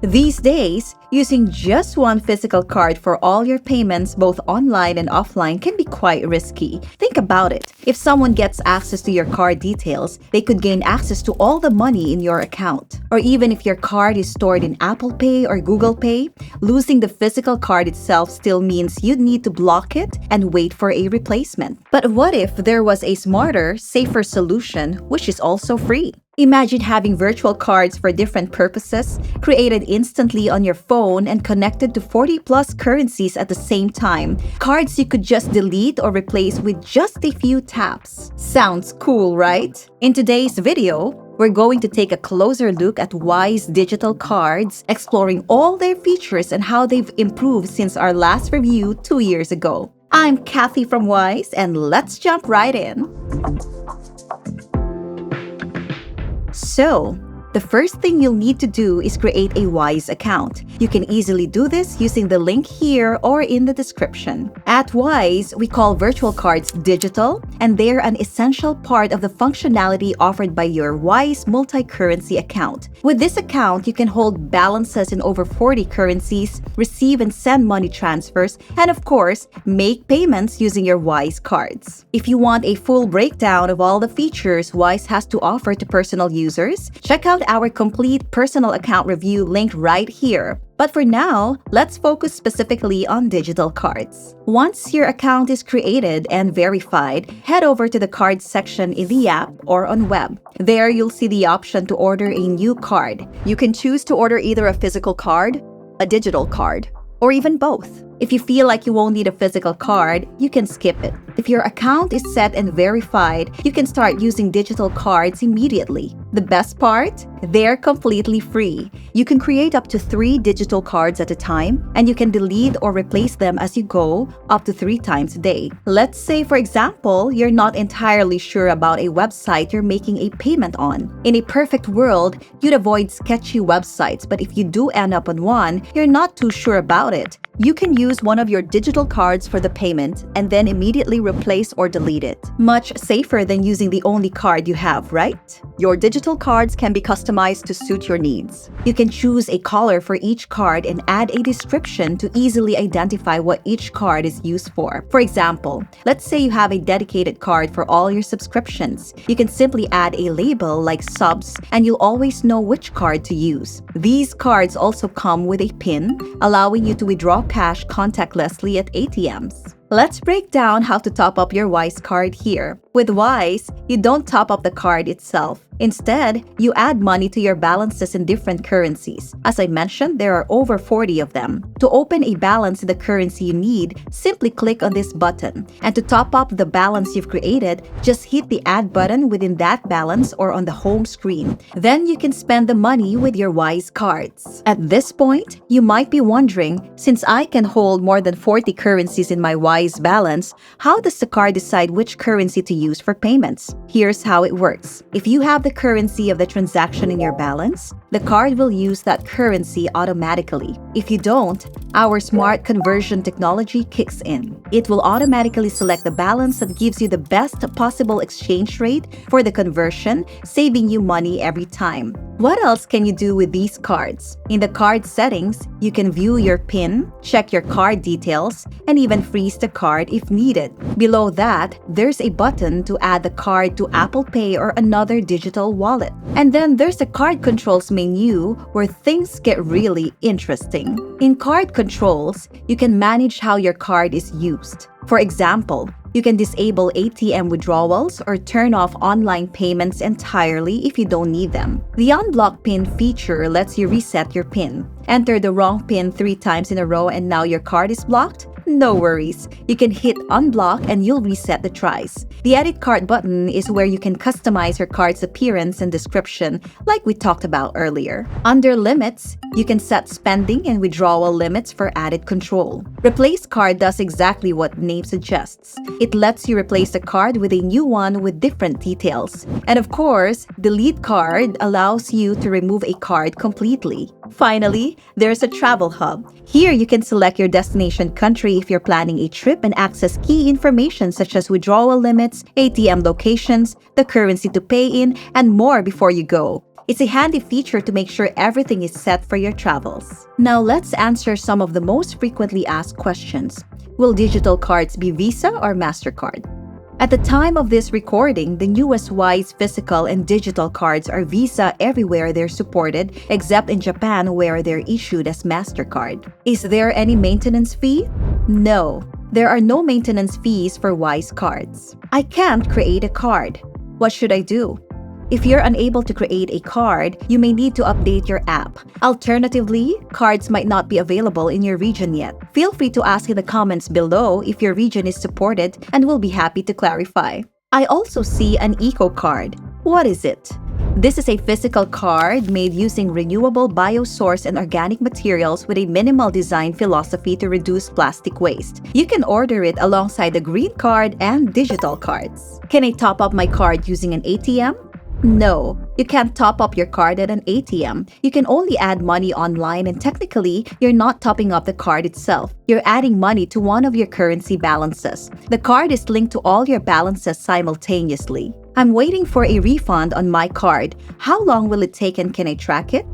These days, using just one physical card for all your payments, both online and offline, can be quite risky. Think about it. If someone gets access to your card details, they could gain access to all the money in your account. Or even if your card is stored in Apple Pay or Google Pay, losing the physical card itself still means you'd need to block it and wait for a replacement. But what if there was a smarter, safer solution, which is also free? Imagine having virtual cards for different purposes, created instantly on your phone and connected to 40+ currencies at the same time. Cards you could just delete or replace with just a few taps. Sounds cool, right? In today's video, we're going to take a closer look at Wise digital cards, exploring all their features and how they've improved since our last review 2 years ago. I'm Kathy from Wise, and let's jump right in. So, the first thing you'll need to do is create a Wise account. You can easily do this using the link here or in the description. At Wise, we call virtual cards digital, and they're an essential part of the functionality offered by your Wise multi-currency account. With this account, you can hold balances in over 40 currencies, receive and send money transfers, and of course, make payments using your Wise cards. If you want a full breakdown of all the features Wise has to offer to personal users, check out our complete personal account review linked right here. But for now, let's focus specifically on digital cards. Once your account is created and verified, head over to the cards section in the app or on web. There you'll see the option to order a new card. You can choose to order either a physical card, a digital card, or even both. If you feel like you won't need a physical card, you can skip it. If your account is set and verified, you can start using digital cards immediately. The best part? They're completely free. You can create up to 3 digital cards at a time, and you can delete or replace them as you go, up to 3 times a day. Let's say, for example, you're not entirely sure about a website you're making a payment on. In a perfect world, you'd avoid sketchy websites, but if you do end up on one, you're not too sure about it. You can use one of your digital cards for the payment and then immediately replace or delete it. Much safer than using the only card you have, right? Your digital cards can be customized to suit your needs. You can choose a color for each card and add a description to easily identify what each card is used for. For example, let's say you have a dedicated card for all your subscriptions. You can simply add a label like subs and you'll always know which card to use. These cards also come with a PIN, allowing you to withdraw cash contactlessly at ATMs. Let's break down how to top up your Wise card here. With Wise, you don't top up the card itself. Instead, you add money to your balances in different currencies. As I mentioned, there are over 40 of them. To open a balance in the currency you need, simply click on this button. And to top up the balance you've created, just hit the Add button within that balance or on the home screen. Then you can spend the money with your Wise cards. At this point, you might be wondering, since I can hold more than 40 currencies in my Wise balance, how does the card decide which currency to use for payments? Here's how it works. If you have the currency of the transaction in your balance, the card will use that currency automatically. If you don't, our smart conversion technology kicks in. It will automatically select the balance that gives you the best possible exchange rate for the conversion, saving you money every time. What else can you do with these cards? In the card settings, you can view your PIN, check your card details, and even freeze the card if needed. Below that, there's a button to add the card to Apple Pay or another digital wallet. And then there's a card controls menu where things get really interesting. In card controls, you can manage how your card is used. For example, you can disable ATM withdrawals or turn off online payments entirely if you don't need them. The Unblock PIN feature lets you reset your PIN. Enter the wrong PIN 3 times in a row and now your card is blocked? No worries. You can hit unblock and you'll reset the tries. The edit card button is where you can customize your card's appearance and description like we talked about earlier. Under limits, you can set spending and withdrawal limits for added control. Replace card does exactly what the name suggests. It lets you replace the card with a new one with different details. And of course, delete card allows you to remove a card completely. Finally, there's a travel hub. Here you can select your destination country if you're planning a trip and access key information such as withdrawal limits, ATM locations, the currency to pay in, and more before you go. It's a handy feature to make sure everything is set for your travels. Now let's answer some of the most frequently asked questions. Will digital cards be Visa or Mastercard? At the time of this recording, the newest Wise physical and digital cards are Visa everywhere they're supported, except in Japan where they're issued as Mastercard. Is there any maintenance fee? No, there are no maintenance fees for Wise cards. I can't create a card. What should I do? If you're unable to create a card, you may need to update your app. Alternatively, cards might not be available in your region yet. Feel free to ask in the comments below if your region is supported, and we'll be happy to clarify. I also see an eco card. What is it? This is a physical card made using renewable biosourced and organic materials with a minimal design philosophy to reduce plastic waste. You can order it alongside the green card and digital cards. Can I top up my card using an ATM? No, you can't top up your card at an ATM. You can only add money online, and technically, you're not topping up the card itself. You're adding money to one of your currency balances. The card is linked to all your balances simultaneously. I'm waiting for a refund on my card. How long will it take, and can I track it?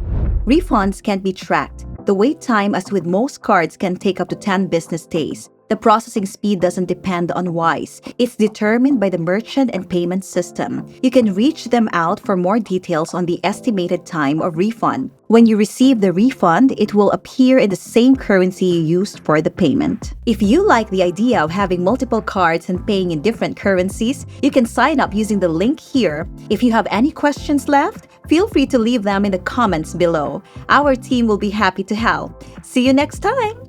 Refunds can't be tracked. The wait time, as with most cards, can take up to 10 business days. The processing speed doesn't depend on Wise. It's determined by the merchant and payment system. You can reach them out for more details on the estimated time of refund. When you receive the refund, it will appear in the same currency you used for the payment. If you like the idea of having multiple cards and paying in different currencies, you can sign up using the link here. If you have any questions left, feel free to leave them in the comments below. Our team will be happy to help. See you next time!